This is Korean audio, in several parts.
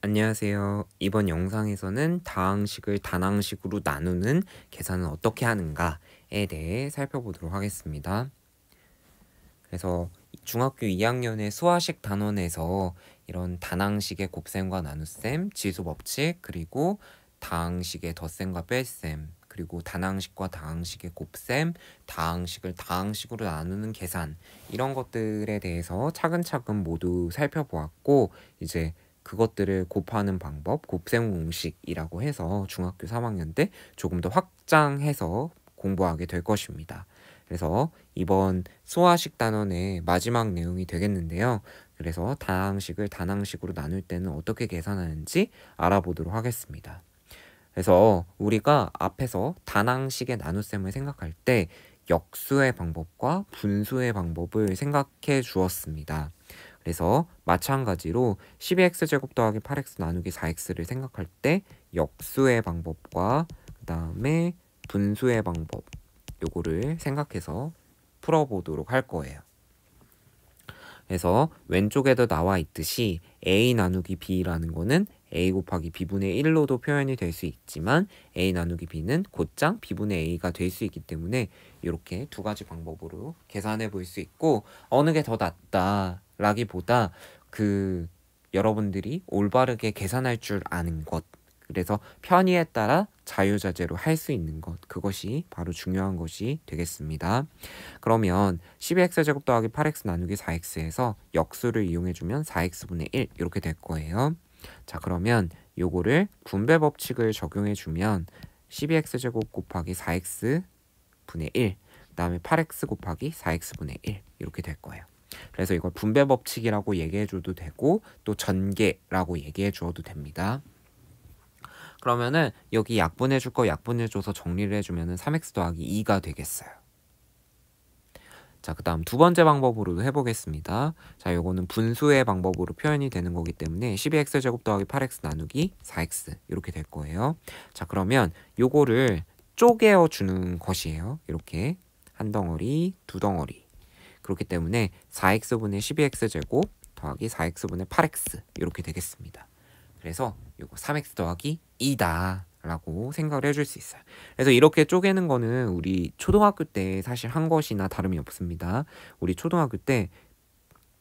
안녕하세요. 이번 영상에서는 다항식을 단항식으로 나누는 계산은 어떻게 하는가에 대해 살펴보도록 하겠습니다. 그래서 중학교 2학년의 수화식 단원에서 이런 단항식의 곱셈과 나눗셈, 지수법칙, 그리고 다항식의 덧셈과 뺄셈, 그리고 단항식과 다항식의 곱셈, 다항식을 다항식으로 나누는 계산, 이런 것들에 대해서 차근차근 모두 살펴보았고, 이제 그것들을 곱하는 방법, 곱셈 공식이라고 해서 중학교 3학년 때 조금 더 확장해서 공부하게 될 것입니다. 그래서 이번 수화식 단원의 마지막 내용이 되겠는데요. 그래서 다항식을 단항식으로 나눌 때는 어떻게 계산하는지 알아보도록 하겠습니다. 그래서 우리가 앞에서 단항식의 나눗셈을 생각할 때 역수의 방법과 분수의 방법을 생각해 주었습니다. 그래서 마찬가지로 12x제곱 더하기 8x 나누기 4x를 생각할 때 역수의 방법과 그 다음에 분수의 방법, 요거를 생각해서 풀어보도록 할 거예요. 그래서 왼쪽에도 나와 있듯이 a 나누기 b라는 거는 a 곱하기 b분의 1로도 표현이 될 수 있지만 a 나누기 b는 곧장 b분의 a가 될 수 있기 때문에 이렇게 두 가지 방법으로 계산해 볼 수 있고, 어느 게 더 낫다 라기보다 여러분들이 올바르게 계산할 줄 아는 것, 그래서 편의에 따라 자유자재로 할 수 있는 것, 그것이 바로 중요한 것이 되겠습니다. 그러면 12x제곱 더하기 8x 나누기 4x에서 역수를 이용해주면 4x분의 1 이렇게 될 거예요. 자, 그러면 요거를 분배 법칙을 적용해주면 12x제곱 곱하기 4x분의 1, 그 다음에 8x 곱하기 4x분의 1 이렇게 될 거예요. 그래서 이걸 분배 법칙이라고 얘기해줘도 되고 또 전개라고 얘기해줘도 됩니다. 그러면은 여기 약분해줄 거 약분해줘서 정리를 해주면은 3x 더하기 2가 되겠어요. 자, 그 다음 두 번째 방법으로도 해보겠습니다. 자, 요거는 분수의 방법으로 표현이 되는 거기 때문에 12x제곱 더하기 8x 나누기 4x 이렇게 될 거예요. 자, 그러면 요거를 쪼개어 주는 것이에요. 이렇게 한 덩어리, 두 덩어리. 그렇기 때문에 4x분의 12x제곱 더하기 4x분의 8x 이렇게 되겠습니다. 그래서 요거 3x 더하기 2다 라고 생각을 해줄 수 있어요. 그래서 이렇게 쪼개는 거는 우리 초등학교 때 사실 한 것이나 다름이 없습니다. 우리 초등학교 때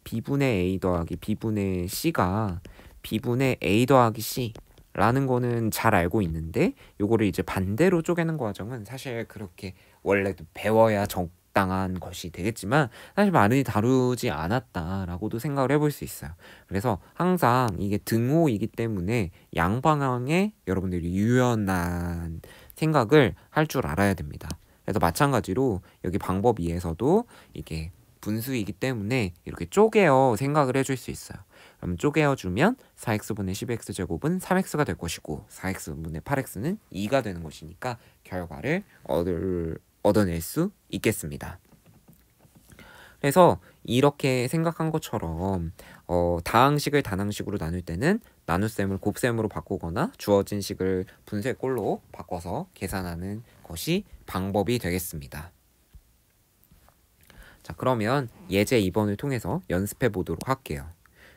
b분의 a 더하기 b분의 c가 b분의 a 더하기 c 라는 거는 잘 알고 있는데, 요거를 이제 반대로 쪼개는 과정은 사실 그렇게 원래도 배워야 적당한 것이 되겠지만 사실 많이 다루지 않았다라고도 생각을 해볼 수 있어요. 그래서 항상 이게 등호이기 때문에 양방향에 여러분들이 유연한 생각을 할 줄 알아야 됩니다. 그래서 마찬가지로 여기 방법 2에서도 이게 분수이기 때문에 이렇게 쪼개어 생각을 해줄 수 있어요. 그럼 쪼개어 주면 4x분의 12x제곱은 3x가 될 것이고 4x분의 8x는 2가 되는 것이니까 결과를 얻어낼 수 있겠습니다. 그래서 이렇게 생각한 것처럼 다항식을 단항식으로 나눌 때는 나눗셈을 곱셈으로 바꾸거나 주어진 식을 분쇄꼴로 바꿔서 계산하는 것이 방법이 되겠습니다. 자, 그러면 예제 2번을 통해서 연습해 보도록 할게요.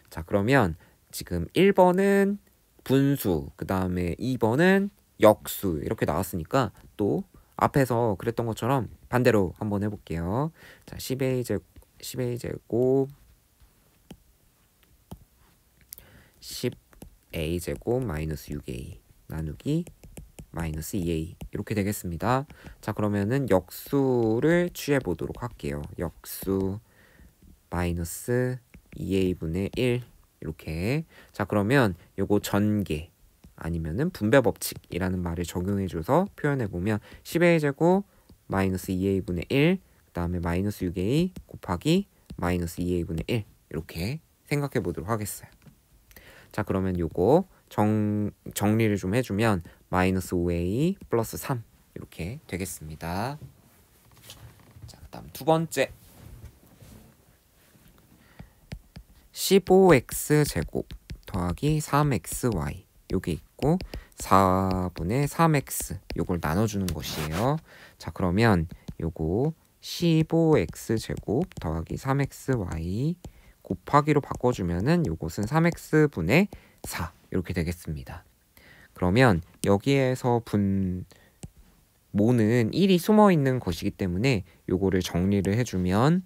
자, 그러면 지금 1번은 분수, 그 다음에 2번은 역수 이렇게 나왔으니까 또 앞에서 그랬던 것처럼 반대로 한번 해볼게요. 자, 10a제곱 10a제곱 마이너스 6a 나누기 마이너스 2a 이렇게 되겠습니다. 자, 그러면은 역수를 취해 보도록 할게요. 역수 마이너스 2a분의 1 이렇게. 자, 그러면 요거 전개 아니면은 분배 법칙이라는 말을 적용해 줘서 표현해 보면 10a제곱 마이너스 2a분의 1 그 다음에 마이너스 6a 곱하기 마이너스 2a분의 1 이렇게 생각해 보도록 하겠어요. 자, 그러면 요거 정리를 좀 해주면 마이너스 5a 플러스 3 이렇게 되겠습니다. 자, 그 다음 두 번째 15x제곱 더하기 3xy 요게 있고 4분의 3x 요걸 나눠주는 것이에요. 자, 그러면 요거 15x제곱 더하기 3xy 곱하기로 바꿔주면은 요것은 3x분의 4 이렇게 되겠습니다. 그러면 여기에서 모는 1이 숨어 있는 것이기 때문에 요거를 정리를 해주면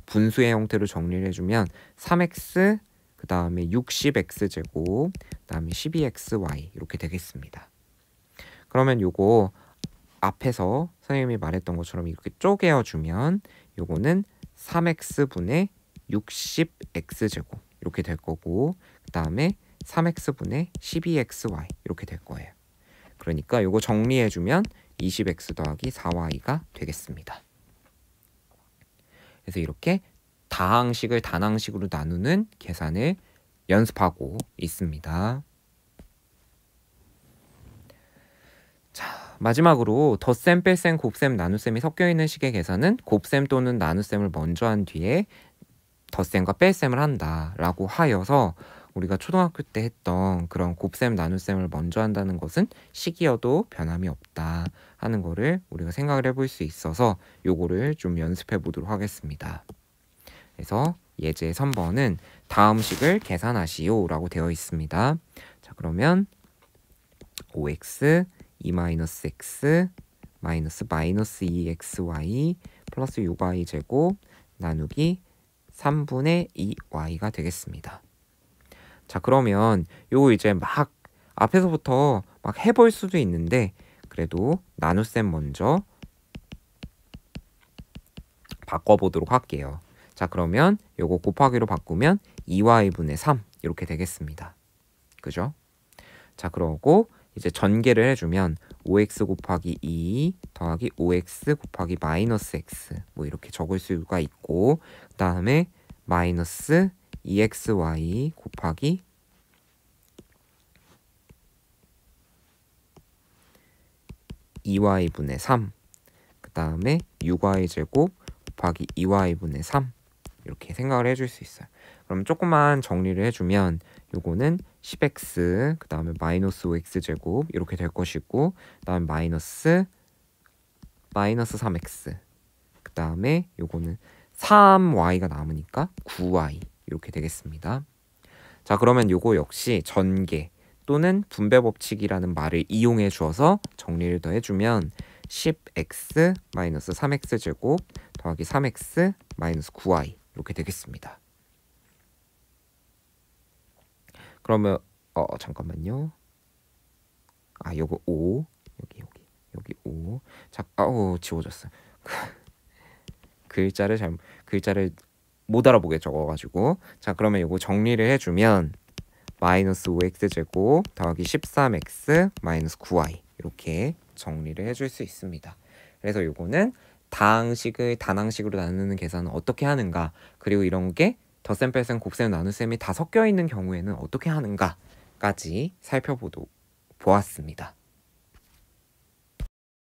분수의 형태로 정리를 해주면 3x 그 다음에 60x 제곱 그 다음에 12xy 이렇게 되겠습니다. 그러면 요거 앞에서 선생님이 말했던 것처럼 이렇게 쪼개어 주면 요거는 3x분의 60x 제곱 이렇게 될 거고 그 다음에 3x분의 12xy 이렇게 될 거예요. 그러니까 요거 정리해주면 20x 더하기 4y가 되겠습니다. 그래서 이렇게 다항식을 단항식으로 나누는 계산을 연습하고 있습니다. 자, 마지막으로 덧셈, 뺄셈, 곱셈, 나눗셈이 섞여있는 식의 계산은 곱셈 또는 나눗셈을 먼저 한 뒤에 덧셈과 뺄셈을 한다 라고 하여서 우리가 초등학교 때 했던 그런 곱셈, 나눗셈을 먼저 한다는 것은 식이어도 변함이 없다 하는 거를 우리가 생각을 해볼 수 있어서 요거를 좀 연습해 보도록 하겠습니다. 그래서 예제 3번은 다음 식을 계산하시오 라고 되어 있습니다. 자, 그러면 5x 2-x 마이너스 2xy 플러스 6y 제곱 나누기 3분의 2y가 되겠습니다. 자, 그러면 요거 이제 막 앞에서부터 막 해볼 수도 있는데 그래도 나눗셈 먼저 바꿔보도록 할게요. 자, 그러면 요거 곱하기로 바꾸면 2y분의 3 이렇게 되겠습니다. 그죠? 자, 그러고 이제 전개를 해주면 5x 곱하기 2 더하기 5x 곱하기 마이너스 x 뭐 이렇게 적을 수가 있고 그 다음에 마이너스 2xy 곱하기 2y분의 3 그 다음에 6y 제곱 곱하기 2y분의 3 이렇게 생각을 해줄 수 있어요. 그럼 조금만 정리를 해주면 요거는 10x 그 다음에 마이너스 5x 제곱 이렇게 될 것이고 그 다음에 마이너스 3x 그 다음에 요거는 3y가 남으니까 9y 이렇게 되겠습니다. 자, 그러면 요거 역시 전개 또는 분배 법칙이라는 말을 이용해 주어서 정리를 더 해주면 10x 마이너스 3x 제곱 더하기 3x 마이너스 9y 이렇게 되겠습니다. 그러면 잠깐만요. 아, 요거 5 여기 5. 자, 지워졌어. 글자를 못 알아보게 적어가지고 자, 그러면 요거 정리를 해주면 마이너스 5x 제곱 더하기 13x 마이너스 9y 이렇게 정리를 해줄 수 있습니다. 그래서 요거는 다항식을 단항식으로 나누는 계산은 어떻게 하는가, 그리고 이런 게 덧셈, 뺄셈, 곱셈, 나눗셈이 다 섞여 있는 경우에는 어떻게 하는가까지 살펴보았습니다.